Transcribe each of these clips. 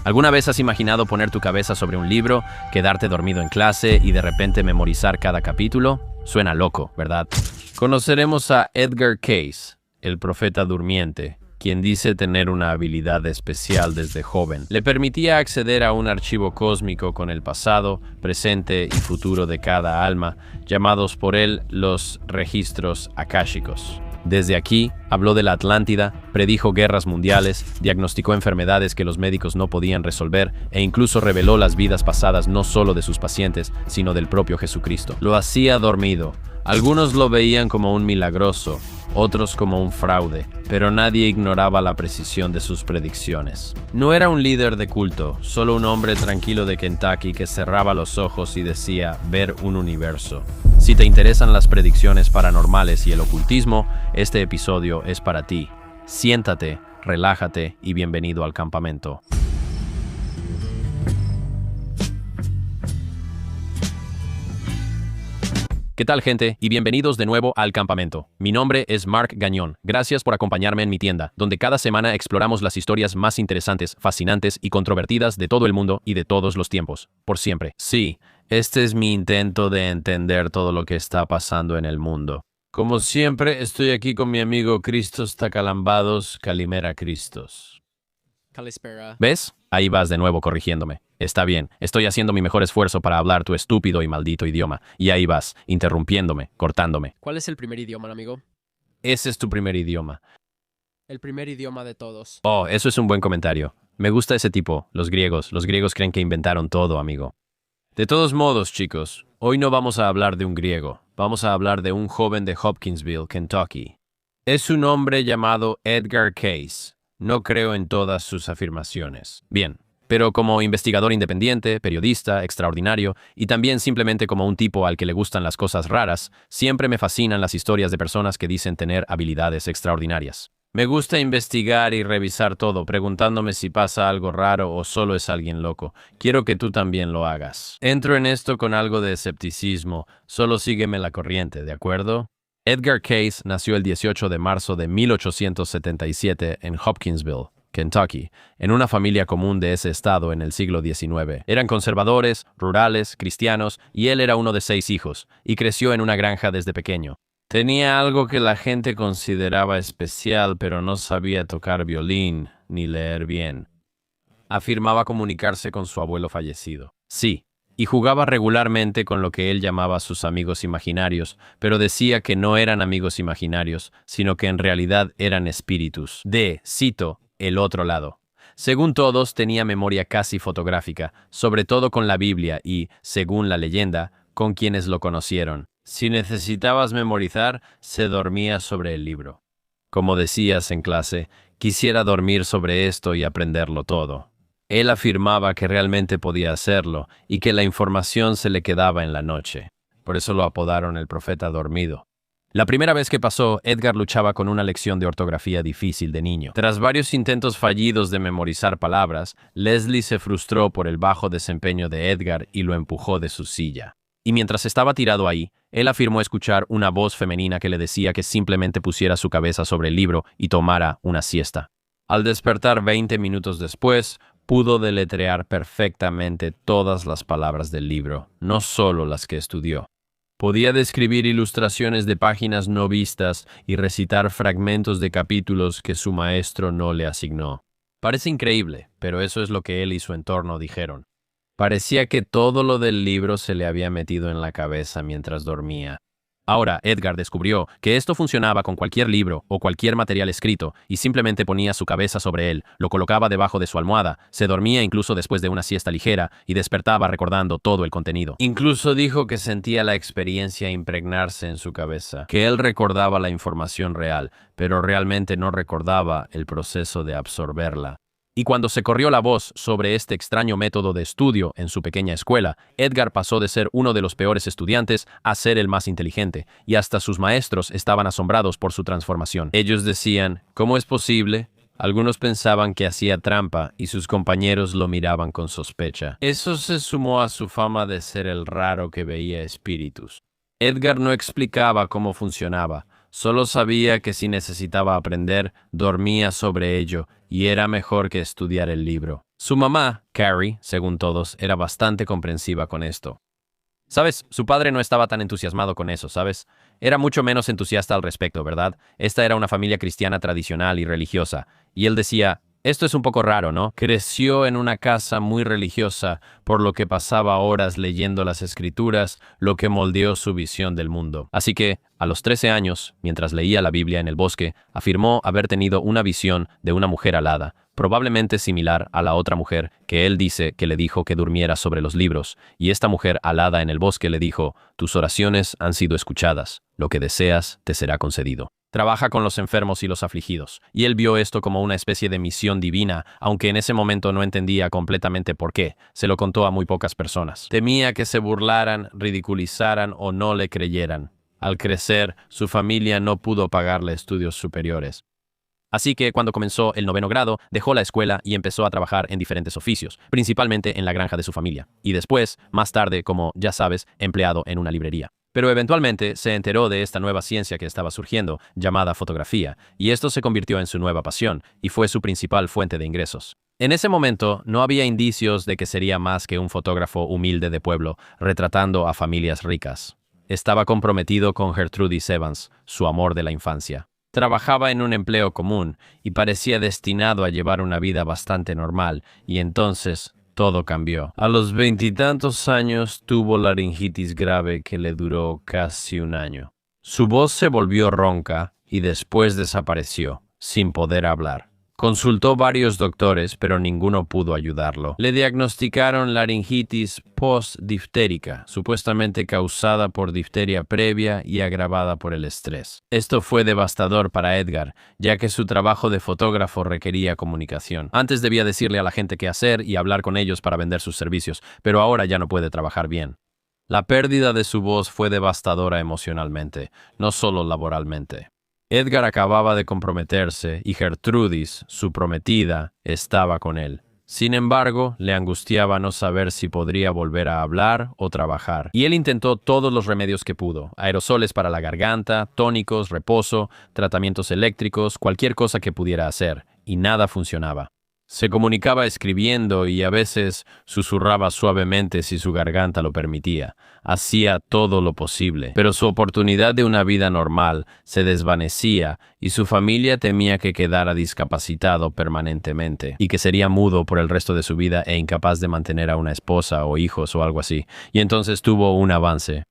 ¿Alguna vez has imaginado poner tu cabeza sobre un libro, quedarte dormido en clase y de repente memorizar cada capítulo? Suena loco, ¿verdad? Conoceremos a Edgar Cayce, el profeta durmiente, quien dice tener una habilidad especial desde joven. Le permitía acceder a un archivo cósmico con el pasado, presente y futuro de cada alma, llamados por él los registros akáshicos. Desde aquí, habló de la Atlántida, predijo guerras mundiales, diagnosticó enfermedades que los médicos no podían resolver e incluso reveló las vidas pasadas no solo de sus pacientes, sino del propio Jesucristo. Lo hacía dormido. Algunos lo veían como un milagroso, otros como un fraude, pero nadie ignoraba la precisión de sus predicciones. No era un líder de culto, solo un hombre tranquilo de Kentucky que cerraba los ojos y decía ver un universo. Si te interesan las predicciones paranormales y el ocultismo, este episodio es para ti. Siéntate, relájate y bienvenido al campamento. ¿Qué tal, gente? Y bienvenidos de nuevo al campamento. Mi nombre es Mark Gagnon. Gracias por acompañarme en mi tienda, donde cada semana exploramos las historias más interesantes, fascinantes y controvertidas de todo el mundo y de todos los tiempos. Por siempre. Sí, este es mi intento de entender todo lo que está pasando en el mundo. Como siempre, estoy aquí con mi amigo Cristos Tacalambados, Calimera Cristos. Calispera. ¿Ves? Ahí vas de nuevo corrigiéndome. Está bien, estoy haciendo mi mejor esfuerzo para hablar tu estúpido y maldito idioma. Y ahí vas, interrumpiéndome, cortándome. ¿Cuál es el primer idioma, amigo? Ese es tu primer idioma. El primer idioma de todos. Oh, eso es un buen comentario. Me gusta ese tipo, los griegos. Los griegos creen que inventaron todo, amigo. De todos modos, chicos, hoy no vamos a hablar de un griego. Vamos a hablar de un joven de Hopkinsville, Kentucky. Es un hombre llamado Edgar Cayce. No creo en todas sus afirmaciones. Bien, pero como investigador independiente, periodista, extraordinario, y también simplemente como un tipo al que le gustan las cosas raras, siempre me fascinan las historias de personas que dicen tener habilidades extraordinarias. Me gusta investigar y revisar todo, preguntándome si pasa algo raro o solo es alguien loco. Quiero que tú también lo hagas. Entro en esto con algo de escepticismo, solo sígueme la corriente, ¿de acuerdo? Edgar Cayce nació el 18 de marzo de 1877 en Hopkinsville, Kentucky, en una familia común de ese estado en el siglo XIX. Eran conservadores, rurales, cristianos, y él era uno de 6 hijos, y creció en una granja desde pequeño. Tenía algo que la gente consideraba especial, pero no sabía tocar violín ni leer bien. Afirmaba comunicarse con su abuelo fallecido. Sí, y jugaba regularmente con lo que él llamaba sus amigos imaginarios, pero decía que no eran amigos imaginarios, sino que en realidad eran espíritus de, cito, el otro lado. Según todos, tenía memoria casi fotográfica, sobre todo con la Biblia y, según la leyenda, con quienes lo conocieron. Si necesitabas memorizar, se dormía sobre el libro. Como decías en clase, quisiera dormir sobre esto y aprenderlo todo. Él afirmaba que realmente podía hacerlo y que la información se le quedaba en la noche. Por eso lo apodaron el profeta dormido. La primera vez que pasó, Edgar luchaba con una lección de ortografía difícil de niño. Tras varios intentos fallidos de memorizar palabras, Leslie se frustró por el bajo desempeño de Edgar y lo empujó de su silla. Y mientras estaba tirado ahí, él afirmó escuchar una voz femenina que le decía que simplemente pusiera su cabeza sobre el libro y tomara una siesta. Al despertar 20 minutos después, pudo deletrear perfectamente todas las palabras del libro, no solo las que estudió. Podía describir ilustraciones de páginas no vistas y recitar fragmentos de capítulos que su maestro no le asignó. Parece increíble, pero eso es lo que él y su entorno dijeron. Parecía que todo lo del libro se le había metido en la cabeza mientras dormía. Ahora, Edgar descubrió que esto funcionaba con cualquier libro o cualquier material escrito y simplemente ponía su cabeza sobre él, lo colocaba debajo de su almohada, se dormía incluso después de una siesta ligera y despertaba recordando todo el contenido. Incluso dijo que sentía la experiencia impregnarse en su cabeza, que él recordaba la información real, pero realmente no recordaba el proceso de absorberla. Y cuando se corrió la voz sobre este extraño método de estudio en su pequeña escuela, Edgar pasó de ser uno de los peores estudiantes a ser el más inteligente, y hasta sus maestros estaban asombrados por su transformación. Ellos decían, ¿cómo es posible? Algunos pensaban que hacía trampa y sus compañeros lo miraban con sospecha. Eso se sumó a su fama de ser el raro que veía espíritus. Edgar no explicaba cómo funcionaba. Solo sabía que si necesitaba aprender, dormía sobre ello, y era mejor que estudiar el libro. Su mamá, Carrie, según todos, era bastante comprensiva con esto. ¿Sabes? Su padre no estaba tan entusiasmado con eso, ¿sabes? Era mucho menos entusiasta al respecto, ¿verdad? Esta era una familia cristiana tradicional y religiosa. Y él decía, esto es un poco raro, ¿no? Creció en una casa muy religiosa, por lo que pasaba horas leyendo las escrituras, lo que moldeó su visión del mundo. Así que, a los 13 años, mientras leía la Biblia en el bosque, afirmó haber tenido una visión de una mujer alada, probablemente similar a la otra mujer que él dice que le dijo que durmiera sobre los libros, y esta mujer alada en el bosque le dijo, tus oraciones han sido escuchadas, lo que deseas te será concedido. Trabaja con los enfermos y los afligidos, y él vio esto como una especie de misión divina, aunque en ese momento no entendía completamente por qué, se lo contó a muy pocas personas. Temía que se burlaran, ridiculizaran o no le creyeran. Al crecer, su familia no pudo pagarle estudios superiores. Así que cuando comenzó el 9º grado, dejó la escuela y empezó a trabajar en diferentes oficios, principalmente en la granja de su familia, y después, más tarde, como ya sabes, empleado en una librería. Pero eventualmente se enteró de esta nueva ciencia que estaba surgiendo, llamada fotografía, y esto se convirtió en su nueva pasión, y fue su principal fuente de ingresos. En ese momento, no había indicios de que sería más que un fotógrafo humilde de pueblo, retratando a familias ricas. Estaba comprometido con Gertrudis Evans, su amor de la infancia. Trabajaba en un empleo común y parecía destinado a llevar una vida bastante normal, y entonces todo cambió. A los 20 y tantos años tuvo laringitis grave que le duró casi un año. Su voz se volvió ronca y después desapareció, sin poder hablar. Consultó varios doctores, pero ninguno pudo ayudarlo. Le diagnosticaron laringitis postdiftérica, supuestamente causada por difteria previa y agravada por el estrés. Esto fue devastador para Edgar, ya que su trabajo de fotógrafo requería comunicación. Antes debía decirle a la gente qué hacer y hablar con ellos para vender sus servicios, pero ahora ya no puede trabajar bien. La pérdida de su voz fue devastadora emocionalmente, no solo laboralmente. Edgar acababa de comprometerse y Gertrudis, su prometida, estaba con él. Sin embargo, le angustiaba no saber si podría volver a hablar o trabajar. Y él intentó todos los remedios que pudo: aerosoles para la garganta, tónicos, reposo, tratamientos eléctricos, cualquier cosa que pudiera hacer, y nada funcionaba. Se comunicaba escribiendo y a veces susurraba suavemente si su garganta lo permitía. Hacía todo lo posible, pero su oportunidad de una vida normal se desvanecía y su familia temía que quedara discapacitado permanentemente y que sería mudo por el resto de su vida e incapaz de mantener a una esposa o hijos o algo así. Y entonces tuvo un avance.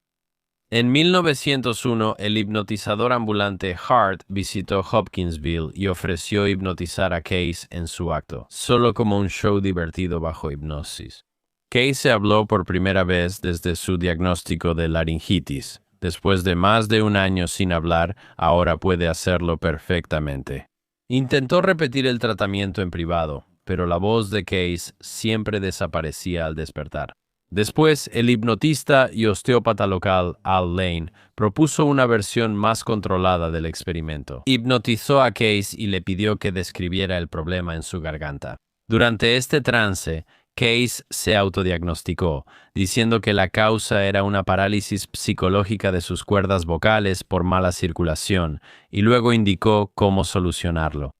En 1901, el hipnotizador ambulante Hart visitó Hopkinsville y ofreció hipnotizar a Case en su acto, solo como un show divertido bajo hipnosis. Case habló por primera vez desde su diagnóstico de laringitis. Después de más de un año sin hablar, ahora puede hacerlo perfectamente. Intentó repetir el tratamiento en privado, pero la voz de Case siempre desaparecía al despertar. Después, el hipnotista y osteópata local Al Lane propuso una versión más controlada del experimento. Hipnotizó a Case y le pidió que describiera el problema en su garganta. Durante este trance, Case se autodiagnosticó, diciendo que la causa era una parálisis psicológica de sus cuerdas vocales por mala circulación, y luego indicó cómo solucionarlo.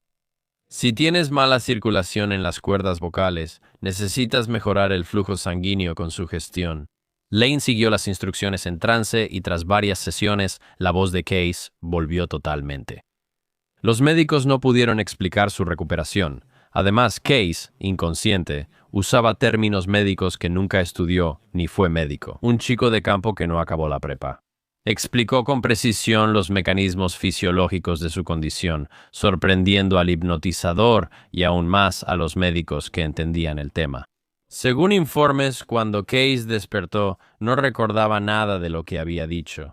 Si tienes mala circulación en las cuerdas vocales, necesitas mejorar el flujo sanguíneo con sugestión. Lane siguió las instrucciones en trance y tras varias sesiones, la voz de Case volvió totalmente. Los médicos no pudieron explicar su recuperación. Además, Case, inconsciente, usaba términos médicos que nunca estudió ni fue médico. Un chico de campo que no acabó la prepa. Explicó con precisión los mecanismos fisiológicos de su condición, sorprendiendo al hipnotizador y aún más a los médicos que entendían el tema. Según informes, cuando Case despertó, no recordaba nada de lo que había dicho.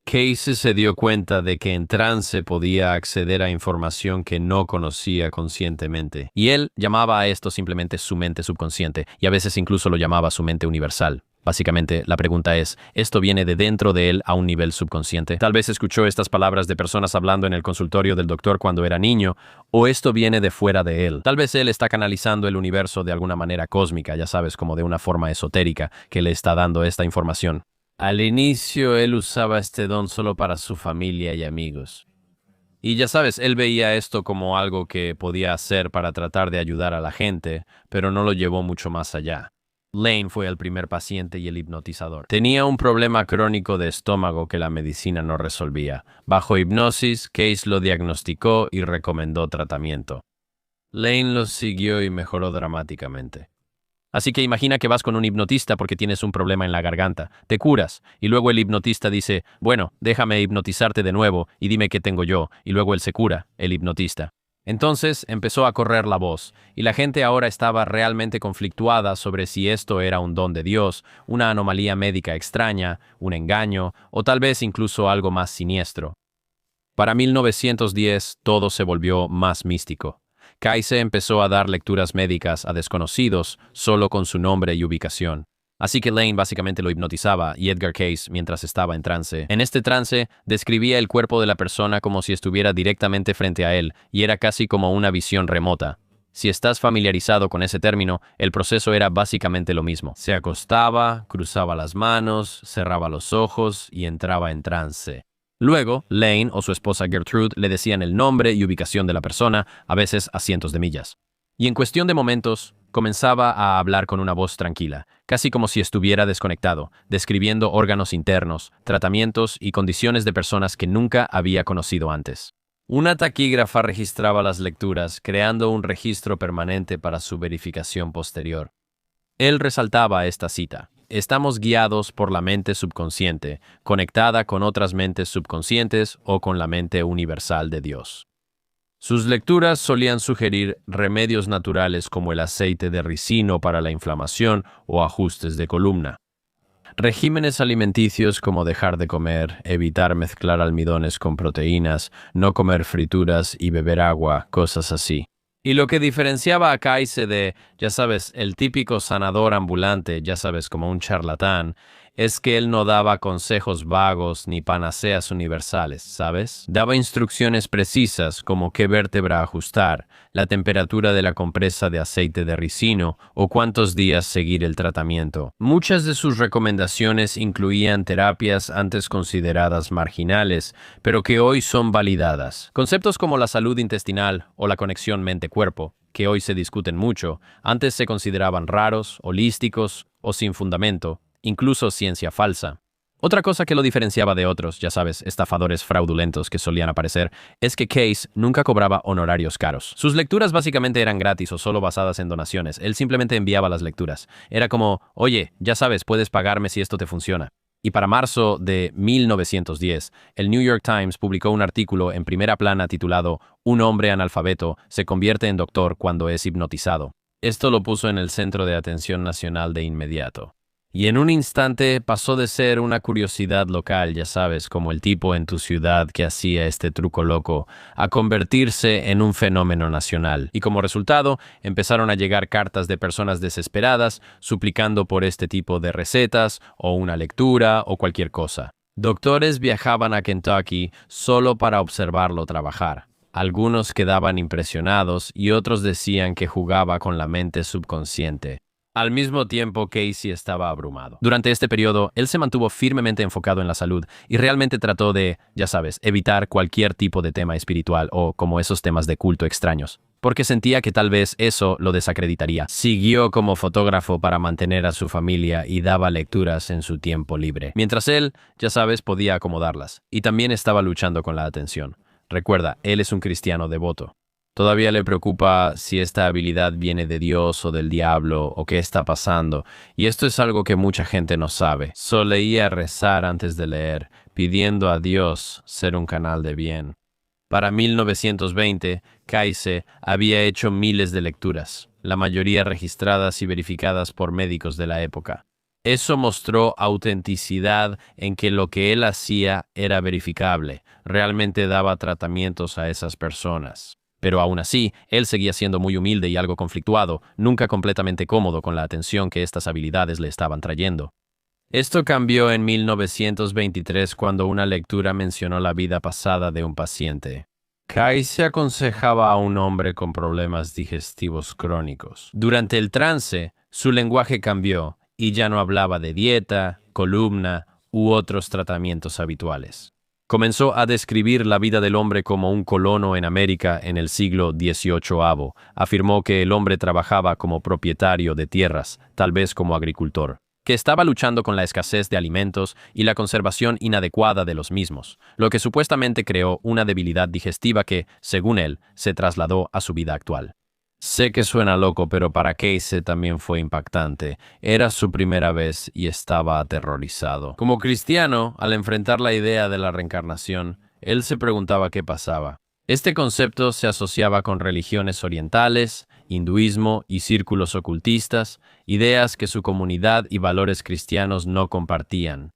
Case se dio cuenta de que en trance podía acceder a información que no conocía conscientemente, y él llamaba a esto simplemente su mente subconsciente, y a veces incluso lo llamaba su mente universal. Básicamente, la pregunta es, ¿esto viene de dentro de él a un nivel subconsciente? Tal vez escuchó estas palabras de personas hablando en el consultorio del doctor cuando era niño, o esto viene de fuera de él. Tal vez él está canalizando el universo de alguna manera cósmica, ya sabes, como de una forma esotérica que le está dando esta información. Al inicio, él usaba este don solo para su familia y amigos. Y ya sabes, él veía esto como algo que podía hacer para tratar de ayudar a la gente, pero no lo llevó mucho más allá. Lane fue el primer paciente y el hipnotizador. Tenía un problema crónico de estómago que la medicina no resolvía. Bajo hipnosis, Case lo diagnosticó y recomendó tratamiento. Lane lo siguió y mejoró dramáticamente. Así que imagina que vas con un hipnotista porque tienes un problema en la garganta, te curas, y luego el hipnotista dice, bueno, déjame hipnotizarte de nuevo y dime qué tengo yo, y luego él se cura, el hipnotista. Entonces empezó a correr la voz, y la gente ahora estaba realmente conflictuada sobre si esto era un don de Dios, una anomalía médica extraña, un engaño, o tal vez incluso algo más siniestro. Para 1910 todo se volvió más místico. Case empezó a dar lecturas médicas a desconocidos solo con su nombre y ubicación. Así que Lane básicamente lo hipnotizaba y Edgar Case mientras estaba en trance. En este trance, describía el cuerpo de la persona como si estuviera directamente frente a él y era casi como una visión remota. Si estás familiarizado con ese término, el proceso era básicamente lo mismo. Se acostaba, cruzaba las manos, cerraba los ojos y entraba en trance. Luego, Lane o su esposa Gertrude le decían el nombre y ubicación de la persona, a veces a cientos de millas. Y en cuestión de momentos, comenzaba a hablar con una voz tranquila, casi como si estuviera desconectado, describiendo órganos internos, tratamientos y condiciones de personas que nunca había conocido antes. Una taquígrafa registraba las lecturas, creando un registro permanente para su verificación posterior. Él resaltaba esta cita. Estamos guiados por la mente subconsciente, conectada con otras mentes subconscientes o con la mente universal de Dios. Sus lecturas solían sugerir remedios naturales como el aceite de ricino para la inflamación o ajustes de columna. Regímenes alimenticios como dejar de comer, evitar mezclar almidones con proteínas, no comer frituras y beber agua, cosas así. Y lo que diferenciaba a Case de, ya sabes, el típico sanador ambulante, ya sabes, como un charlatán, es que él no daba consejos vagos ni panaceas universales, ¿sabes? Daba instrucciones precisas como qué vértebra ajustar, la temperatura de la compresa de aceite de ricino o cuántos días seguir el tratamiento. Muchas de sus recomendaciones incluían terapias antes consideradas marginales, pero que hoy son validadas. Conceptos como la salud intestinal o la conexión mente-cuerpo, que hoy se discuten mucho, antes se consideraban raros, holísticos o sin fundamento, incluso ciencia falsa. Otra cosa que lo diferenciaba de otros, ya sabes, estafadores fraudulentos que solían aparecer, es que Case nunca cobraba honorarios caros. Sus lecturas básicamente eran gratis o solo basadas en donaciones. Él simplemente enviaba las lecturas. Era como, oye, ya sabes, puedes pagarme si esto te funciona. Y para marzo de 1910, el New York Times publicó un artículo en primera plana titulado «Un hombre analfabeto se convierte en doctor cuando es hipnotizado». Esto lo puso en el centro de atención nacional de inmediato. Y en un instante pasó de ser una curiosidad local, ya sabes, como el tipo en tu ciudad que hacía este truco loco, a convertirse en un fenómeno nacional. Y como resultado, empezaron a llegar cartas de personas desesperadas, suplicando por este tipo de recetas, o una lectura, o cualquier cosa. Doctores viajaban a Kentucky solo para observarlo trabajar. Algunos quedaban impresionados y otros decían que jugaba con la mente subconsciente. Al mismo tiempo, Casey estaba abrumado. Durante este periodo, él se mantuvo firmemente enfocado en la salud y realmente trató de, ya sabes, evitar cualquier tipo de tema espiritual o como esos temas de culto extraños, porque sentía que tal vez eso lo desacreditaría. Siguió como fotógrafo para mantener a su familia y daba lecturas en su tiempo libre, mientras él, ya sabes, podía acomodarlas, y también estaba luchando con la atención. Recuerda, él es un cristiano devoto. Todavía le preocupa si esta habilidad viene de Dios o del diablo o qué está pasando, y esto es algo que mucha gente no sabe. Solía rezar antes de leer, pidiendo a Dios ser un canal de bien. Para 1920, Case había hecho miles de lecturas, la mayoría registradas y verificadas por médicos de la época. Eso mostró autenticidad en que lo que él hacía era verificable, realmente daba tratamientos a esas personas. Pero aún así, él seguía siendo muy humilde y algo conflictuado, nunca completamente cómodo con la atención que estas habilidades le estaban trayendo. Esto cambió en 1923 cuando una lectura mencionó la vida pasada de un paciente. Case aconsejaba a un hombre con problemas digestivos crónicos. Durante el trance, su lenguaje cambió y ya no hablaba de dieta, columna u otros tratamientos habituales. Comenzó a describir la vida del hombre como un colono en América en el siglo XVIII. Afirmó que el hombre trabajaba como propietario de tierras, tal vez como agricultor, que estaba luchando con la escasez de alimentos y la conservación inadecuada de los mismos, lo que supuestamente creó una debilidad digestiva que, según él, se trasladó a su vida actual. Sé que suena loco, pero para Casey también fue impactante. Era su primera vez y estaba aterrorizado. Como cristiano, al enfrentar la idea de la reencarnación, él se preguntaba qué pasaba. Este concepto se asociaba con religiones orientales, hinduismo y círculos ocultistas, ideas que su comunidad y valores cristianos no compartían.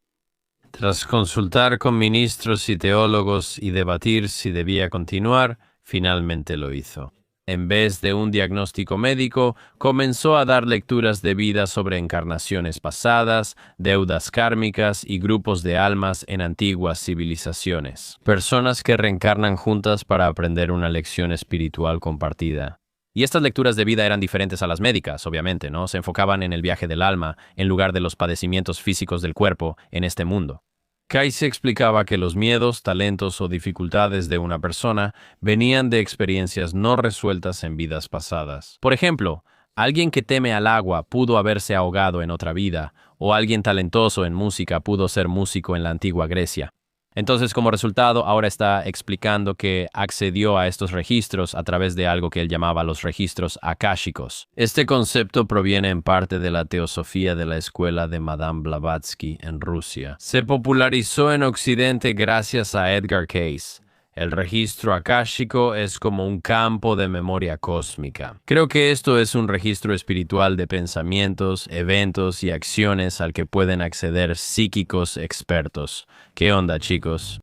Tras consultar con ministros y teólogos y debatir si debía continuar, finalmente lo hizo. En vez de un diagnóstico médico, comenzó a dar lecturas de vida sobre encarnaciones pasadas, deudas kármicas y grupos de almas en antiguas civilizaciones. Personas que reencarnan juntas para aprender una lección espiritual compartida. Y estas lecturas de vida eran diferentes a las médicas, obviamente, ¿no? Se enfocaban en el viaje del alma, en lugar de los padecimientos físicos del cuerpo en este mundo. Casey explicaba que los miedos, talentos o dificultades de una persona venían de experiencias no resueltas en vidas pasadas. Por ejemplo, alguien que teme al agua pudo haberse ahogado en otra vida, o alguien talentoso en música pudo ser músico en la antigua Grecia. Entonces, como resultado, ahora está explicando que accedió a estos registros a través de algo que él llamaba los registros akáshicos. Este concepto proviene en parte de la teosofía de la escuela de Madame Blavatsky en Rusia. Se popularizó en Occidente gracias a Edgar Cayce. El registro akáshico es como un campo de memoria cósmica. Creo que esto es un registro espiritual de pensamientos, eventos y acciones al que pueden acceder psíquicos expertos. ¿Qué onda, chicos?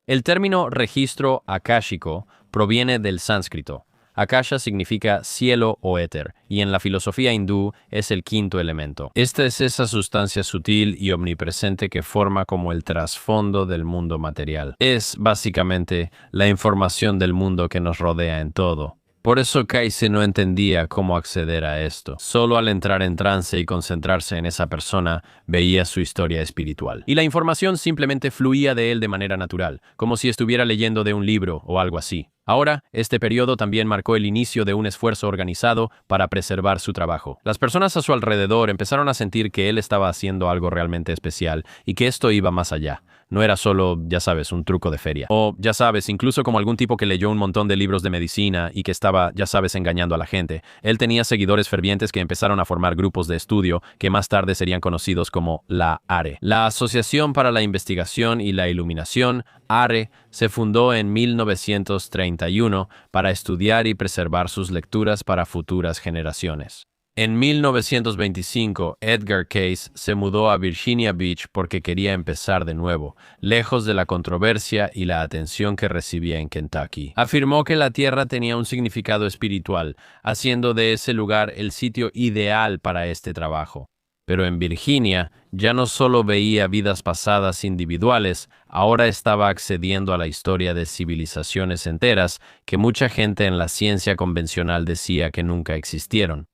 El término registro akáshico proviene del sánscrito. Akasha significa cielo o éter, y en la filosofía hindú es el quinto elemento. Esta es esa sustancia sutil y omnipresente que forma como el trasfondo del mundo material. Es, básicamente, la información del mundo que nos rodea en todo. Por eso Casey no entendía cómo acceder a esto. Solo al entrar en trance y concentrarse en esa persona, veía su historia espiritual. Y la información simplemente fluía de él de manera natural, como si estuviera leyendo de un libro o algo así. Ahora, este periodo también marcó el inicio de un esfuerzo organizado para preservar su trabajo. Las personas a su alrededor empezaron a sentir que él estaba haciendo algo realmente especial y que esto iba más allá. No era solo, ya sabes, un truco de feria. O, ya sabes, incluso como algún tipo que leyó un montón de libros de medicina y que estaba, ya sabes, engañando a la gente. Él tenía seguidores fervientes que empezaron a formar grupos de estudio que más tarde serían conocidos como la ARE. La Asociación para la Investigación y la Iluminación, ARE, se fundó en 1931 para estudiar y preservar sus lecturas para futuras generaciones. En 1925, Edgar Cayce se mudó a Virginia Beach porque quería empezar de nuevo, lejos de la controversia y la atención que recibía en Kentucky. Afirmó que la tierra tenía un significado espiritual, haciendo de ese lugar el sitio ideal para este trabajo. Pero en Virginia ya no solo veía vidas pasadas individuales, ahora estaba accediendo a la historia de civilizaciones enteras que mucha gente en la ciencia convencional decía que nunca existieron.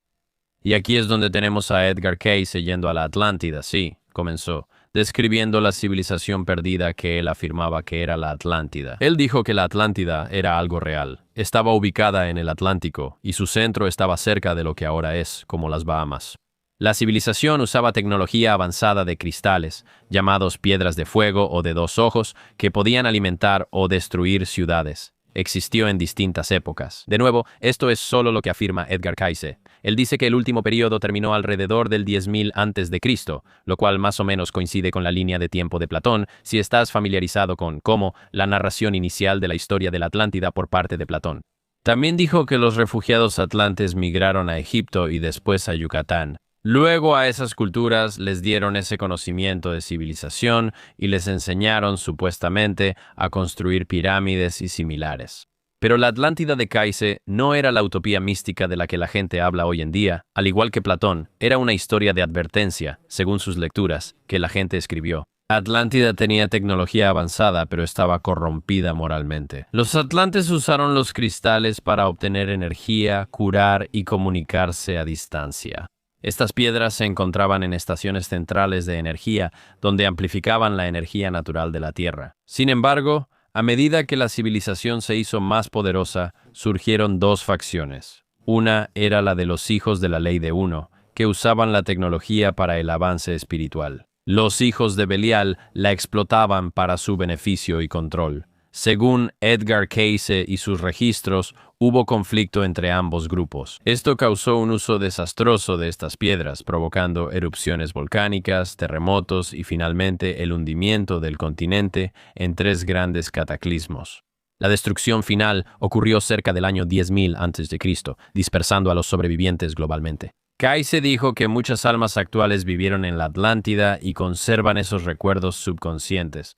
Y aquí es donde tenemos a Edgar Cayce yendo a la Atlántida, sí, comenzó, describiendo la civilización perdida que él afirmaba que era la Atlántida. Él dijo que la Atlántida era algo real. Estaba ubicada en el Atlántico y su centro estaba cerca de lo que ahora es, como las Bahamas. La civilización usaba tecnología avanzada de cristales, llamados piedras de fuego o de dos ojos, que podían alimentar o destruir ciudades. Existió en distintas épocas. De nuevo, esto es solo lo que afirma Edgar Cayce. Él dice que el último periodo terminó alrededor del 10.000 a.C., lo cual más o menos coincide con la línea de tiempo de Platón, si estás familiarizado con cómo la narración inicial de la historia de la Atlántida por parte de Platón. También dijo que los refugiados atlantes migraron a Egipto y después a Yucatán. Luego a esas culturas les dieron ese conocimiento de civilización y les enseñaron, supuestamente, a construir pirámides y similares. Pero la Atlántida de Cayce no era la utopía mística de la que la gente habla hoy en día. Al igual que Platón, era una historia de advertencia, según sus lecturas, que la gente escribió. Atlántida tenía tecnología avanzada, pero estaba corrompida moralmente. Los atlantes usaron los cristales para obtener energía, curar y comunicarse a distancia. Estas piedras se encontraban en estaciones centrales de energía, donde amplificaban la energía natural de la Tierra. Sin embargo, a medida que la civilización se hizo más poderosa, surgieron dos facciones. Una era la de los hijos de la ley de uno, que usaban la tecnología para el avance espiritual. Los hijos de Belial la explotaban para su beneficio y control. Según Edgar Cayce y sus registros, hubo conflicto entre ambos grupos. Esto causó un uso desastroso de estas piedras, provocando erupciones volcánicas, terremotos y finalmente el hundimiento del continente en tres grandes cataclismos. La destrucción final ocurrió cerca del año 10.000 a.C., dispersando a los sobrevivientes globalmente. Cayce dijo que muchas almas actuales vivieron en la Atlántida y conservan esos recuerdos subconscientes.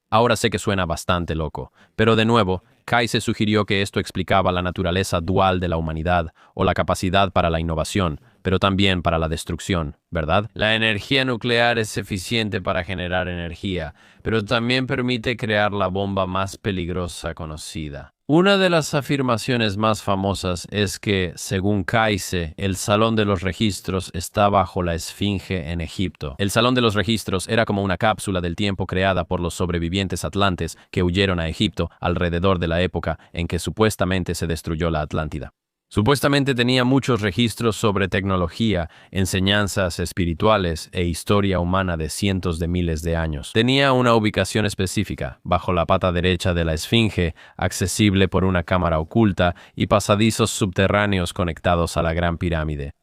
Ahora sé que suena bastante loco, pero de nuevo, Cayce sugirió que esto explicaba la naturaleza dual de la humanidad o la capacidad para la innovación, pero también para la destrucción, ¿verdad? La energía nuclear es eficiente para generar energía, pero también permite crear la bomba más peligrosa conocida. Una de las afirmaciones más famosas es que, según Cayce, el Salón de los Registros está bajo la Esfinge en Egipto. El Salón de los Registros era como una cápsula del tiempo creada por los sobrevivientes atlantes que huyeron a Egipto alrededor de la época en que supuestamente se destruyó la Atlántida. Supuestamente tenía muchos registros sobre tecnología, enseñanzas espirituales e historia humana de cientos de miles de años. Tenía una ubicación específica, bajo la pata derecha de la Esfinge, accesible por una cámara oculta y pasadizos subterráneos conectados a la Gran Pirámide.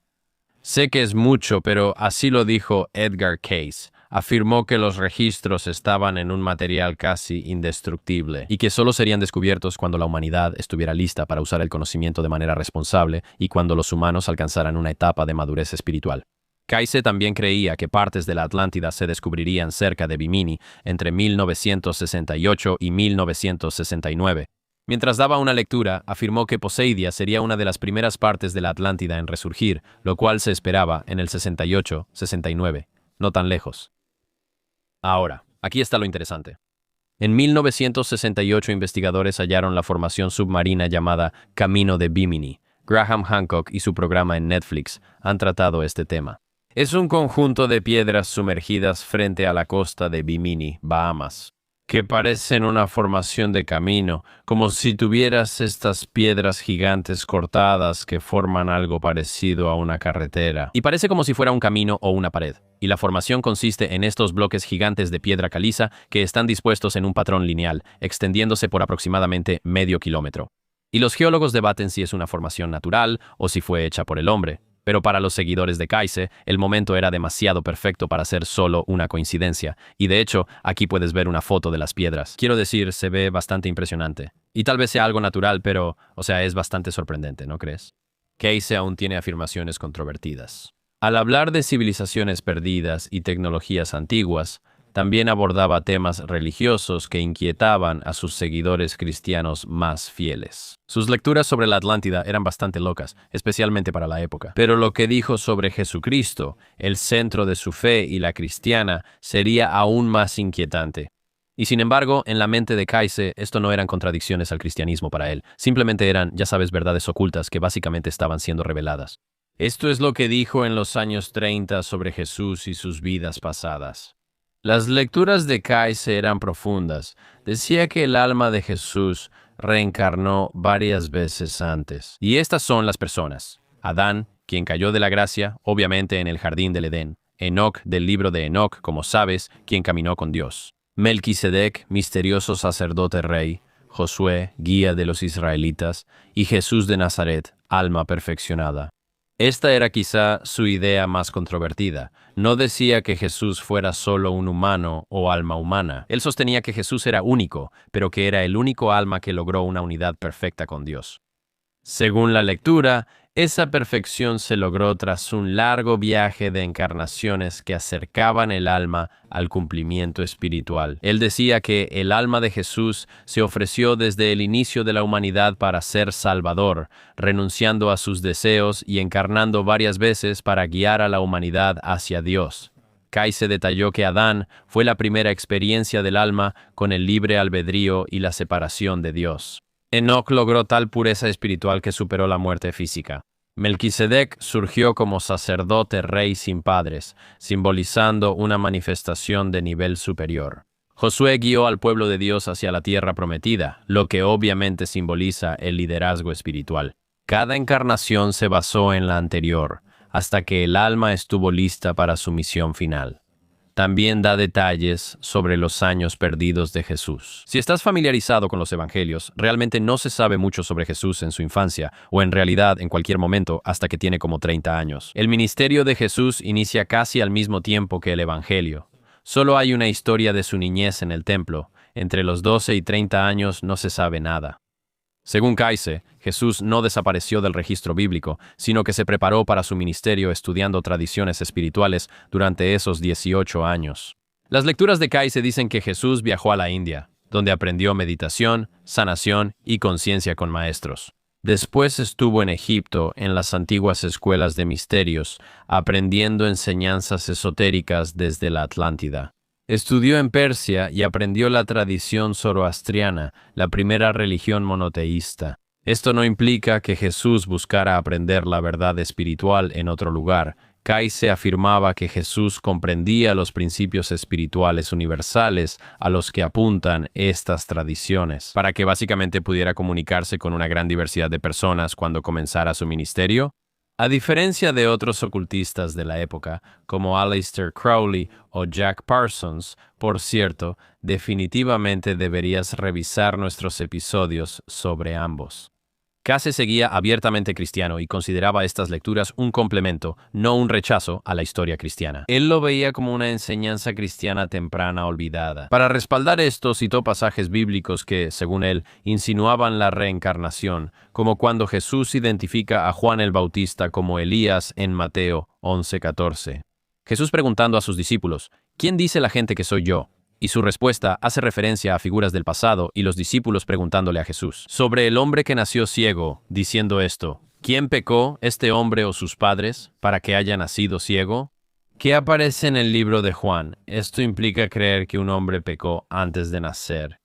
Sé que es mucho, pero así lo dijo Edgar Cayce. Afirmó que los registros estaban en un material casi indestructible y que solo serían descubiertos cuando la humanidad estuviera lista para usar el conocimiento de manera responsable y cuando los humanos alcanzaran una etapa de madurez espiritual. Cayce también creía que partes de la Atlántida se descubrirían cerca de Bimini entre 1968 y 1969. Mientras daba una lectura, afirmó que Poseidia sería una de las primeras partes de la Atlántida en resurgir, lo cual se esperaba en el 68-69, no tan lejos. Ahora, aquí está lo interesante. En 1968 investigadores hallaron la formación submarina llamada Camino de Bimini. Graham Hancock y su programa en Netflix han tratado este tema. Es un conjunto de piedras sumergidas frente a la costa de Bimini, Bahamas, que parecen una formación de camino, como si tuvieras estas piedras gigantes cortadas que forman algo parecido a una carretera. Y parece como si fuera un camino o una pared. Y la formación consiste en estos bloques gigantes de piedra caliza que están dispuestos en un patrón lineal, extendiéndose por aproximadamente medio kilómetro. Y los geólogos debaten si es una formación natural o si fue hecha por el hombre. Pero para los seguidores de Cayce, el momento era demasiado perfecto para ser solo una coincidencia. Y de hecho, aquí puedes ver una foto de las piedras. Quiero decir, se ve bastante impresionante. Y tal vez sea algo natural, pero, es bastante sorprendente, ¿no crees? Cayce aún tiene afirmaciones controvertidas. Al hablar de civilizaciones perdidas y tecnologías antiguas, también abordaba temas religiosos que inquietaban a sus seguidores cristianos más fieles. Sus lecturas sobre la Atlántida eran bastante locas, especialmente para la época. Pero lo que dijo sobre Jesucristo, el centro de su fe y la cristiana, sería aún más inquietante. Y sin embargo, en la mente de Cayce, esto no eran contradicciones al cristianismo para él. Simplemente eran, verdades ocultas que básicamente estaban siendo reveladas. Esto es lo que dijo en los años 30 sobre Jesús y sus vidas pasadas. Las lecturas de Cayce eran profundas. Decía que el alma de Jesús reencarnó varias veces antes. Y estas son las personas. Adán, quien cayó de la gracia, obviamente en el jardín del Edén. Enoc, del libro de Enoc, como sabes, quien caminó con Dios. Melquisedec, misterioso sacerdote rey. Josué, guía de los israelitas. Y Jesús de Nazaret, alma perfeccionada. Esta era quizá su idea más controvertida. No decía que Jesús fuera solo un humano o alma humana. Él sostenía que Jesús era único, pero que era el único alma que logró una unidad perfecta con Dios. Según la lectura, esa perfección se logró tras un largo viaje de encarnaciones que acercaban el alma al cumplimiento espiritual. Él decía que el alma de Jesús se ofreció desde el inicio de la humanidad para ser Salvador, renunciando a sus deseos y encarnando varias veces para guiar a la humanidad hacia Dios. Cayce detalló que Adán fue la primera experiencia del alma con el libre albedrío y la separación de Dios. Enoc logró tal pureza espiritual que superó la muerte física. Melquisedec surgió como sacerdote rey sin padres, simbolizando una manifestación de nivel superior. Josué guió al pueblo de Dios hacia la tierra prometida, lo que obviamente simboliza el liderazgo espiritual. Cada encarnación se basó en la anterior, hasta que el alma estuvo lista para su misión final. También da detalles sobre los años perdidos de Jesús. Si estás familiarizado con los evangelios, realmente no se sabe mucho sobre Jesús en su infancia, o en realidad en cualquier momento hasta que tiene como 30 años. El ministerio de Jesús inicia casi al mismo tiempo que el evangelio. Solo hay una historia de su niñez en el templo. Entre los 12 y 30 años no se sabe nada. Según Kayse, Jesús no desapareció del registro bíblico, sino que se preparó para su ministerio estudiando tradiciones espirituales durante esos 18 años. Las lecturas de Kayse dicen que Jesús viajó a la India, donde aprendió meditación, sanación y conciencia con maestros. Después estuvo en Egipto, en las antiguas escuelas de misterios, aprendiendo enseñanzas esotéricas desde la Atlántida. Estudió en Persia y aprendió la tradición zoroastriana, la primera religión monoteísta. Esto no implica que Jesús buscara aprender la verdad espiritual en otro lugar. Kayse afirmaba que Jesús comprendía los principios espirituales universales a los que apuntan estas tradiciones, para que básicamente pudiera comunicarse con una gran diversidad de personas cuando comenzara su ministerio. A diferencia de otros ocultistas de la época, como Aleister Crowley o Jack Parsons, por cierto, definitivamente deberías revisar nuestros episodios sobre ambos. Kayse seguía abiertamente cristiano y consideraba estas lecturas un complemento, no un rechazo, a la historia cristiana. Él lo veía como una enseñanza cristiana temprana olvidada. Para respaldar esto, citó pasajes bíblicos que, según él, insinuaban la reencarnación, como cuando Jesús identifica a Juan el Bautista como Elías en Mateo 11:14. Jesús preguntando a sus discípulos, ¿quién dice la gente que soy yo? Y su respuesta hace referencia a figuras del pasado y los discípulos preguntándole a Jesús sobre el hombre que nació ciego, diciendo esto, ¿quién pecó, este hombre o sus padres, para que haya nacido ciego? ¿Qué aparece en el libro de Juan? Esto implica creer que un hombre pecó antes de nacer.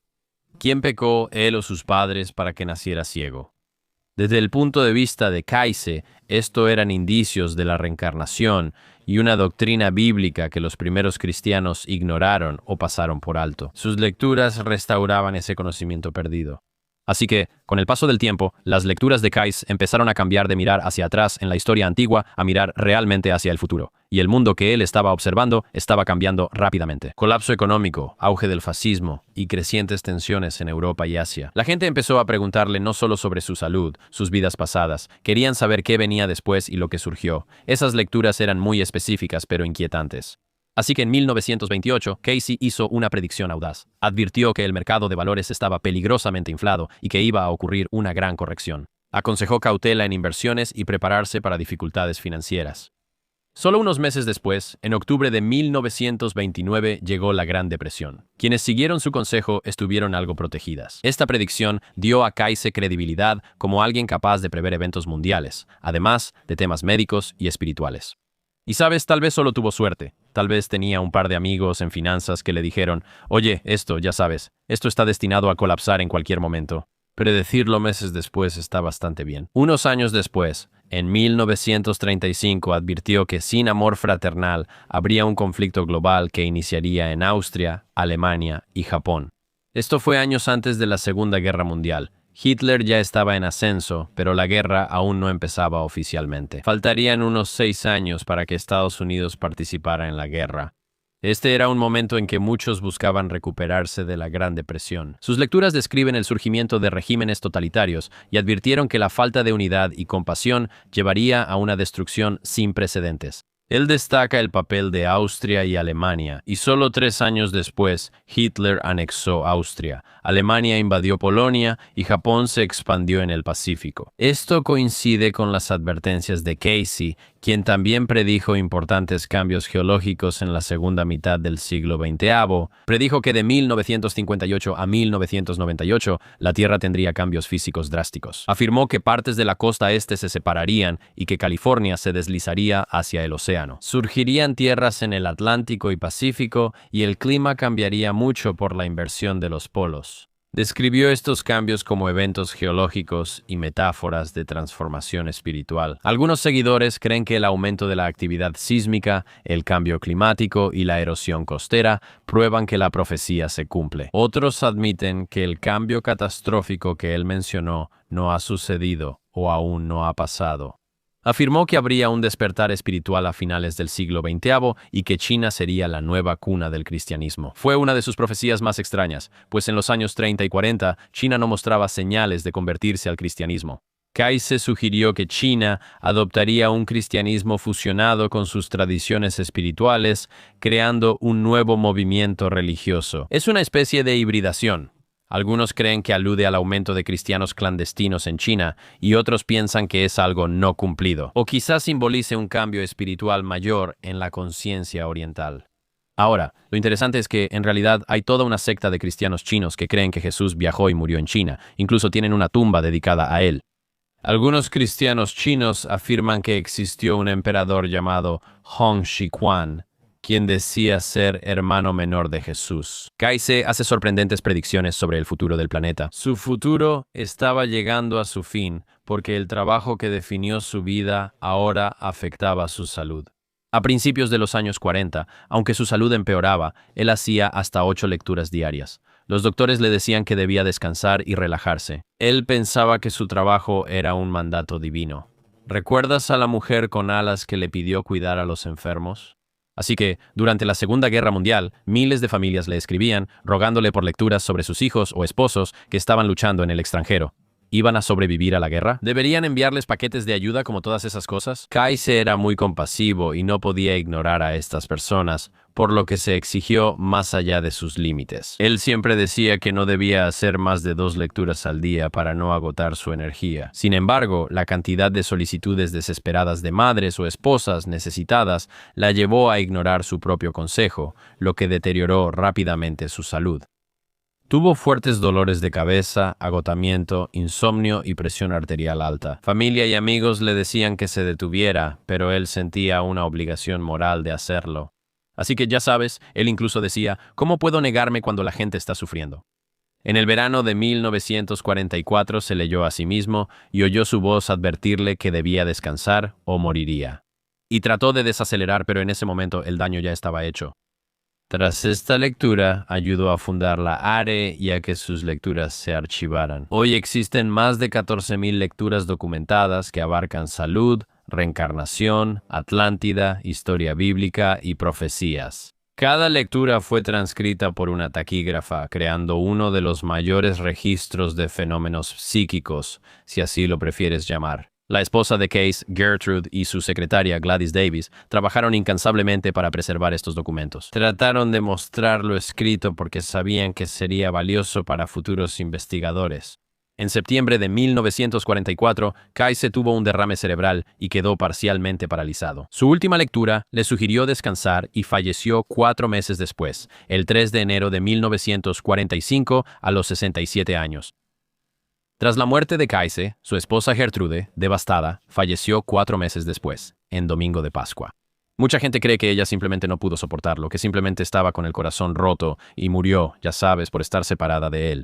¿Quién pecó, él o sus padres, para que naciera ciego? Desde el punto de vista de Kayse, esto eran indicios de la reencarnación y una doctrina bíblica que los primeros cristianos ignoraron o pasaron por alto. Sus lecturas restauraban ese conocimiento perdido. Así que, con el paso del tiempo, las lecturas de Kayse empezaron a cambiar de mirar hacia atrás en la historia antigua a mirar realmente hacia el futuro, y el mundo que él estaba observando estaba cambiando rápidamente. Colapso económico, auge del fascismo y crecientes tensiones en Europa y Asia. La gente empezó a preguntarle no solo sobre su salud, sus vidas pasadas, querían saber qué venía después y lo que surgió. Esas lecturas eran muy específicas pero inquietantes. Así que en 1928, Kayse hizo una predicción audaz. Advirtió que el mercado de valores estaba peligrosamente inflado y que iba a ocurrir una gran corrección. Aconsejó cautela en inversiones y prepararse para dificultades financieras. Solo unos meses después, en octubre de 1929, llegó la Gran Depresión. Quienes siguieron su consejo estuvieron algo protegidas. Esta predicción dio a Kayse credibilidad como alguien capaz de prever eventos mundiales, además de temas médicos y espirituales. Y sabes, tal vez solo tuvo suerte. Tal vez tenía un par de amigos en finanzas que le dijeron, oye, esto, ya sabes, esto está destinado a colapsar en cualquier momento. Predecirlo meses después está bastante bien. Unos años después, en 1935, advirtió que sin amor fraternal habría un conflicto global que iniciaría en Austria, Alemania y Japón. Esto fue años antes de la Segunda Guerra Mundial. Hitler ya estaba en ascenso, pero la guerra aún no empezaba oficialmente. Faltarían unos 6 años para que Estados Unidos participara en la guerra. Este era un momento en que muchos buscaban recuperarse de la Gran Depresión. Sus lecturas describen el surgimiento de regímenes totalitarios y advirtieron que la falta de unidad y compasión llevaría a una destrucción sin precedentes. Él destaca el papel de Austria y Alemania, y solo 3 años después, Hitler anexó Austria, Alemania invadió Polonia y Japón se expandió en el Pacífico. Esto coincide con las advertencias de Kayse, quien también predijo importantes cambios geológicos en la segunda mitad del siglo XX. Predijo que de 1958 a 1998 la Tierra tendría cambios físicos drásticos. Afirmó que partes de la costa este se separarían y que California se deslizaría hacia el océano. Surgirían tierras en el Atlántico y Pacífico y el clima cambiaría mucho por la inversión de los polos. Describió estos cambios como eventos geológicos y metáforas de transformación espiritual. Algunos seguidores creen que el aumento de la actividad sísmica, el cambio climático y la erosión costera prueban que la profecía se cumple. Otros admiten que el cambio catastrófico que él mencionó no ha sucedido o aún no ha pasado. Afirmó que habría un despertar espiritual a finales del siglo XX y que China sería la nueva cuna del cristianismo. Fue una de sus profecías más extrañas, pues en los años 30 y 40 China no mostraba señales de convertirse al cristianismo. Kaise sugirió que China adoptaría un cristianismo fusionado con sus tradiciones espirituales, creando un nuevo movimiento religioso. Es una especie de hibridación. Algunos creen que alude al aumento de cristianos clandestinos en China y otros piensan que es algo no cumplido, o quizás simbolice un cambio espiritual mayor en la conciencia oriental. Ahora, lo interesante es que en realidad hay toda una secta de cristianos chinos que creen que Jesús viajó y murió en China, incluso tienen una tumba dedicada a él. Algunos cristianos chinos afirman que existió un emperador llamado Hong Xiquan, quien decía ser hermano menor de Jesús. Kaise hace sorprendentes predicciones sobre el futuro del planeta. Su futuro estaba llegando a su fin porque el trabajo que definió su vida ahora afectaba su salud. A principios de los años 40, aunque su salud empeoraba, él hacía hasta 8 lecturas diarias. Los doctores le decían que debía descansar y relajarse. Él pensaba que su trabajo era un mandato divino. ¿Recuerdas a la mujer con alas que le pidió cuidar a los enfermos? Así que, durante la Segunda Guerra Mundial, miles de familias le escribían, rogándole por lecturas sobre sus hijos o esposos que estaban luchando en el extranjero. ¿Iban a sobrevivir a la guerra? ¿Deberían enviarles paquetes de ayuda como todas esas cosas? Kaise era muy compasivo y no podía ignorar a estas personas, por lo que se exigió más allá de sus límites. Él siempre decía que no debía hacer más de 2 lecturas al día para no agotar su energía. Sin embargo, la cantidad de solicitudes desesperadas de madres o esposas necesitadas la llevó a ignorar su propio consejo, lo que deterioró rápidamente su salud. Tuvo fuertes dolores de cabeza, agotamiento, insomnio y presión arterial alta. Familia y amigos le decían que se detuviera, pero él sentía una obligación moral de hacerlo. Así que ya sabes, él incluso decía, ¿cómo puedo negarme cuando la gente está sufriendo? En el verano de 1944 se leyó a sí mismo y oyó su voz advertirle que debía descansar o moriría. Y trató de desacelerar, pero en ese momento el daño ya estaba hecho. Tras esta lectura, ayudó a fundar la ARE y a que sus lecturas se archivaran. Hoy existen más de 14,000 lecturas documentadas que abarcan salud, reencarnación, Atlántida, historia bíblica y profecías. Cada lectura fue transcrita por una taquígrafa, creando uno de los mayores registros de fenómenos psíquicos, si así lo prefieres llamar. La esposa de Case, Gertrude, y su secretaria, Gladys Davis, trabajaron incansablemente para preservar estos documentos. Trataron de mostrar lo escrito porque sabían que sería valioso para futuros investigadores. En septiembre de 1944, Kaise tuvo un derrame cerebral y quedó parcialmente paralizado. Su última lectura le sugirió descansar y falleció 4 meses después, el 3 de enero de 1945, a los 67 años. Tras la muerte de Kaise, su esposa Gertrude, devastada, falleció 4 meses después, en Domingo de Pascua. Mucha gente cree que ella simplemente no pudo soportarlo, que simplemente estaba con el corazón roto y murió, ya sabes, por estar separada de él.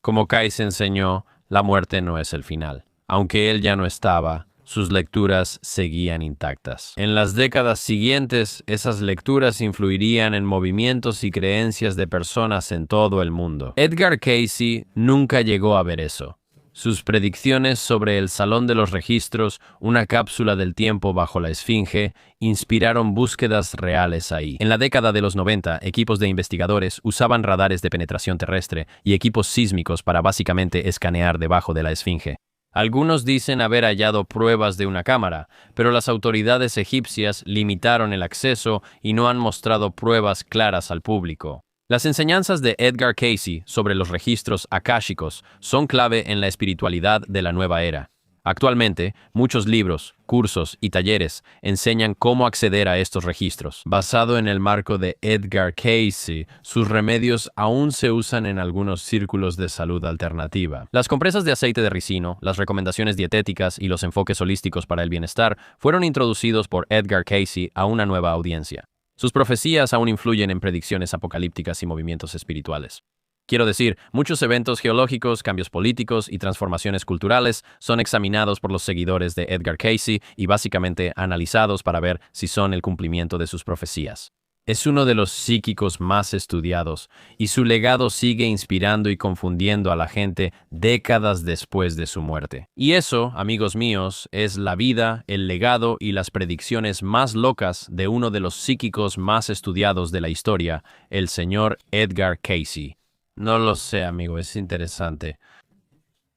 Como Kaise enseñó, la muerte no es el final. Aunque él ya no estaba, sus lecturas seguían intactas. En las décadas siguientes, esas lecturas influirían en movimientos y creencias de personas en todo el mundo. Edgar Cayce nunca llegó a ver eso. Sus predicciones sobre el Salón de los Registros, una cápsula del tiempo bajo la Esfinge, inspiraron búsquedas reales ahí. En la década de los 90, equipos de investigadores usaban radares de penetración terrestre y equipos sísmicos para básicamente escanear debajo de la Esfinge. Algunos dicen haber hallado pruebas de una cámara, pero las autoridades egipcias limitaron el acceso y no han mostrado pruebas claras al público. Las enseñanzas de Edgar Cayce sobre los registros akáshicos son clave en la espiritualidad de la nueva era. Actualmente, muchos libros, cursos y talleres enseñan cómo acceder a estos registros. Basado en el marco de Edgar Cayce, sus remedios aún se usan en algunos círculos de salud alternativa. Las compresas de aceite de ricino, las recomendaciones dietéticas y los enfoques holísticos para el bienestar fueron introducidos por Edgar Cayce a una nueva audiencia. Sus profecías aún influyen en predicciones apocalípticas y movimientos espirituales. Quiero decir, muchos eventos geológicos, cambios políticos y transformaciones culturales son examinados por los seguidores de Edgar Cayce y básicamente analizados para ver si son el cumplimiento de sus profecías. Es uno de los psíquicos más estudiados y su legado sigue inspirando y confundiendo a la gente décadas después de su muerte. Y eso, amigos míos, es la vida, el legado y las predicciones más locas de uno de los psíquicos más estudiados de la historia, el señor Edgar Cayce. No lo sé, amigo, es interesante.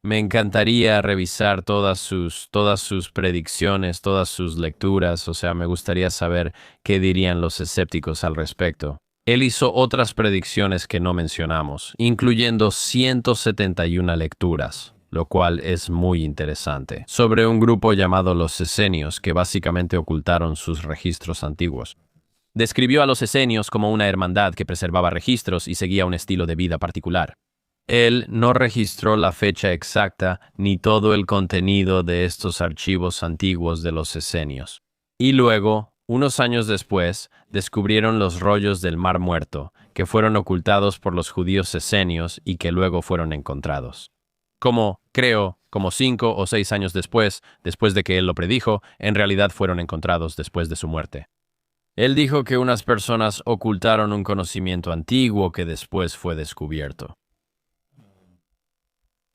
Me encantaría revisar todas sus predicciones, todas sus lecturas, o sea, me gustaría saber qué dirían los escépticos al respecto. Él hizo otras predicciones que no mencionamos, incluyendo 171 lecturas, lo cual es muy interesante, sobre un grupo llamado los esenios, que básicamente ocultaron sus registros antiguos. Describió a los esenios como una hermandad que preservaba registros y seguía un estilo de vida particular. Él no registró la fecha exacta ni todo el contenido de estos archivos antiguos de los esenios. Y luego, unos años después, descubrieron los rollos del Mar Muerto, que fueron ocultados por los judíos esenios y que luego fueron encontrados. Como 5 o 6 años después de que él lo predijo, en realidad fueron encontrados después de su muerte. Él dijo que unas personas ocultaron un conocimiento antiguo que después fue descubierto.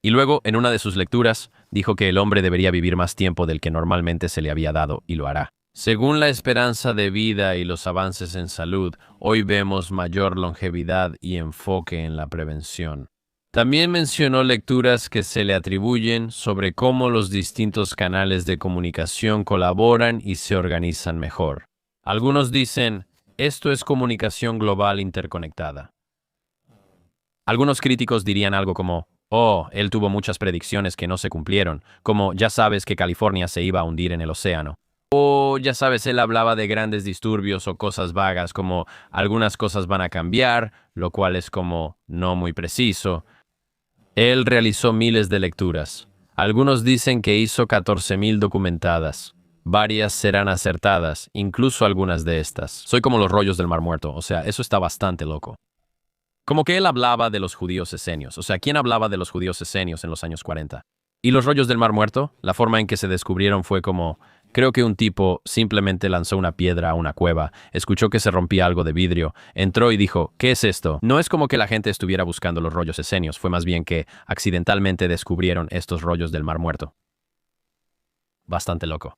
Y luego, en una de sus lecturas, dijo que el hombre debería vivir más tiempo del que normalmente se le había dado, y lo hará. Según la esperanza de vida y los avances en salud, hoy vemos mayor longevidad y enfoque en la prevención. También mencionó lecturas que se le atribuyen sobre cómo los distintos canales de comunicación colaboran y se organizan mejor. Algunos dicen, esto es comunicación global interconectada. Algunos críticos dirían algo como, él tuvo muchas predicciones que no se cumplieron, como ya sabes que California se iba a hundir en el océano. O ya sabes, él hablaba de grandes disturbios o cosas vagas como algunas cosas van a cambiar, lo cual es como no muy preciso. Él realizó miles de lecturas. Algunos dicen que hizo 14,000 documentadas. Varias serán acertadas, incluso algunas de estas. Soy como los rollos del Mar Muerto, o sea, eso está bastante loco. Como que él hablaba de los judíos esenios. O sea, ¿quién hablaba de los judíos esenios en los años 40? ¿Y los rollos del Mar Muerto? La forma en que se descubrieron fue como, creo que un tipo simplemente lanzó una piedra a una cueva, escuchó que se rompía algo de vidrio, entró y dijo, ¿qué es esto? No es como que la gente estuviera buscando los rollos esenios, fue más bien que accidentalmente descubrieron estos rollos del Mar Muerto. Bastante loco.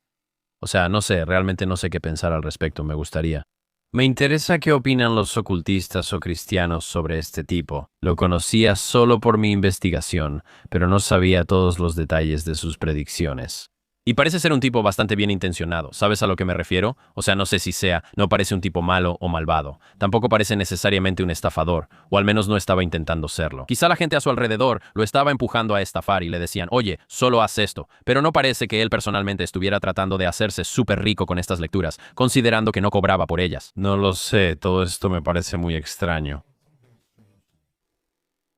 O sea, no sé, realmente no sé qué pensar al respecto, me gustaría. Me interesa qué opinan los ocultistas o cristianos sobre este tipo. Lo conocía solo por mi investigación, pero no sabía todos los detalles de sus predicciones. Y parece ser un tipo bastante bien intencionado, ¿sabes a lo que me refiero? O sea, no sé si no parece un tipo malo o malvado. Tampoco parece necesariamente un estafador, o al menos no estaba intentando serlo. Quizá la gente a su alrededor lo estaba empujando a estafar y le decían, oye, solo haz esto. Pero no parece que él personalmente estuviera tratando de hacerse súper rico con estas lecturas, considerando que no cobraba por ellas. No lo sé, todo esto me parece muy extraño.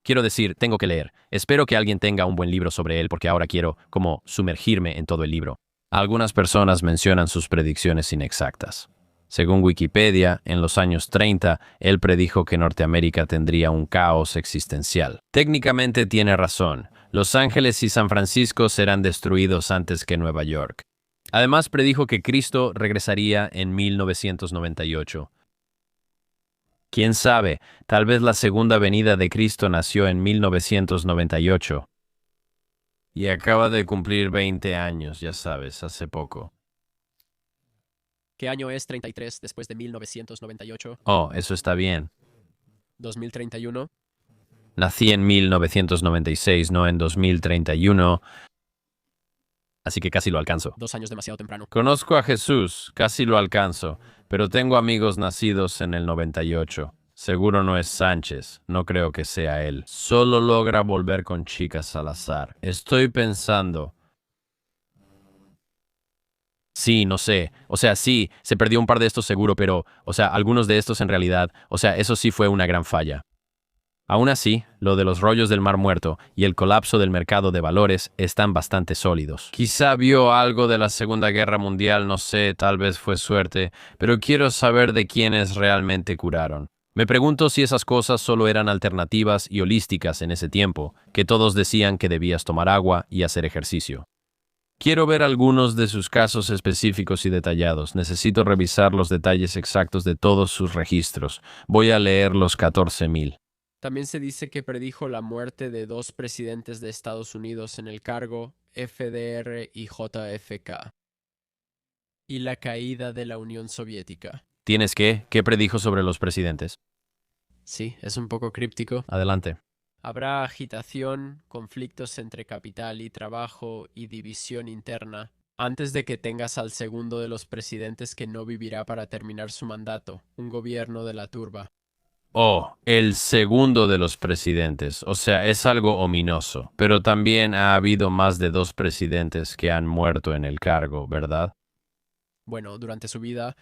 Quiero decir, tengo que leer. Espero que alguien tenga un buen libro sobre él porque ahora quiero, como, sumergirme en todo el libro. Algunas personas mencionan sus predicciones inexactas. Según Wikipedia, en los años 30, él predijo que Norteamérica tendría un caos existencial. Técnicamente tiene razón. Los Ángeles y San Francisco serán destruidos antes que Nueva York. Además, predijo que Cristo regresaría en 1998. ¿Quién sabe? Tal vez la segunda venida de Cristo nació en 1998. Y acaba de cumplir 20 años, ya sabes, hace poco. ¿Qué año es 33 después de 1998? Eso está bien. 2031. Nací en 1996, no en 2031. Así que casi lo alcanzo. 2 años demasiado temprano. Conozco a Jesús, casi lo alcanzo, pero tengo amigos nacidos en el 98. Seguro no es Sánchez, no creo que sea él. Solo logra volver con chicas al azar. Estoy pensando... Sí, no sé. O sea, sí, se perdió un par de estos seguro, pero, algunos de estos en realidad, eso sí fue una gran falla. Aún así, lo de los rollos del Mar Muerto y el colapso del mercado de valores están bastante sólidos. Quizá vio algo de la Segunda Guerra Mundial, no sé, tal vez fue suerte, pero quiero saber de quiénes realmente curaron. Me pregunto si esas cosas solo eran alternativas y holísticas en ese tiempo, que todos decían que debías tomar agua y hacer ejercicio. Quiero ver algunos de sus casos específicos y detallados. Necesito revisar los detalles exactos de todos sus registros. Voy a leer los 14,000. También se dice que predijo la muerte de dos presidentes de Estados Unidos en el cargo, FDR y JFK, y la caída de la Unión Soviética. ¿Tienes qué? ¿Qué predijo sobre los presidentes? Sí, es un poco críptico. Adelante. Habrá agitación, conflictos entre capital y trabajo y división interna, antes de que tengas al segundo de los presidentes que no vivirá para terminar su mandato, un gobierno de la turba. Oh, el segundo de los presidentes. O sea, es algo ominoso. Pero también ha habido más de 2 presidentes que han muerto en el cargo, ¿verdad? Bueno, durante su vida,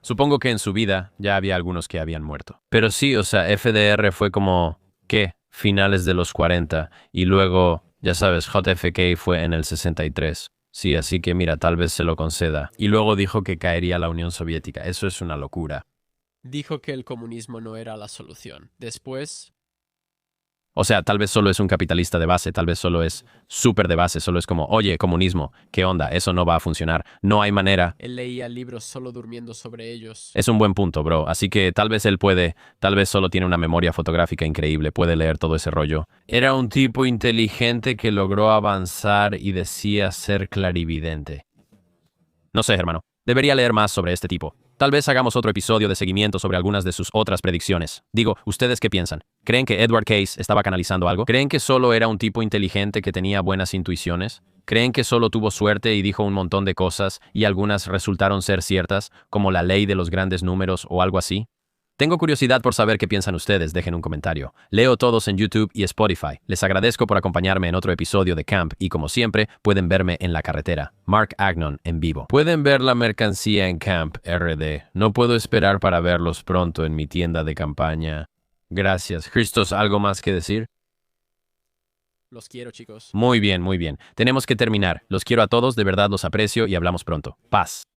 Supongo que en su vida ya había algunos que habían muerto. Pero sí, o sea, FDR fue como, ¿qué? Finales de los 40 y luego, ya sabes, JFK fue en el 63. Sí, así que mira, tal vez se lo conceda. Y luego dijo que caería la Unión Soviética. Eso es una locura. dijo que el comunismo no era la solución. Después, O sea, tal vez solo es un capitalista de base, tal vez solo es súper de base, solo es como, oye, comunismo, ¿qué onda? Eso no va a funcionar. No hay manera. él leía libros solo durmiendo sobre ellos. Es un buen punto, bro. Así que tal vez él puede, tal vez solo tiene una memoria fotográfica increíble, puede leer todo ese rollo. Era un tipo inteligente que logró avanzar y decía ser clarividente. No sé, hermano. Debería leer más sobre este tipo. Tal vez hagamos otro episodio de seguimiento sobre algunas de sus otras predicciones. Digo, ¿ustedes qué piensan? ¿Creen que Edward Case estaba canalizando algo? ¿Creen que solo era un tipo inteligente que tenía buenas intuiciones? ¿Creen que solo tuvo suerte y dijo un montón de cosas y algunas resultaron ser ciertas, como la ley de los grandes números o algo así? Tengo curiosidad por saber qué piensan ustedes, dejen un comentario. Leo todos en YouTube y Spotify. Les agradezco por acompañarme en otro episodio de Camp y como siempre, pueden verme en la carretera. Mark Agnon en vivo. Pueden ver la mercancía en Camp RD. No puedo esperar para verlos pronto en mi tienda de campaña. Gracias. Christos, ¿algo más que decir? Los quiero, chicos. Muy bien, muy bien. Tenemos que terminar. Los quiero a todos, de verdad los aprecio y hablamos pronto. Paz.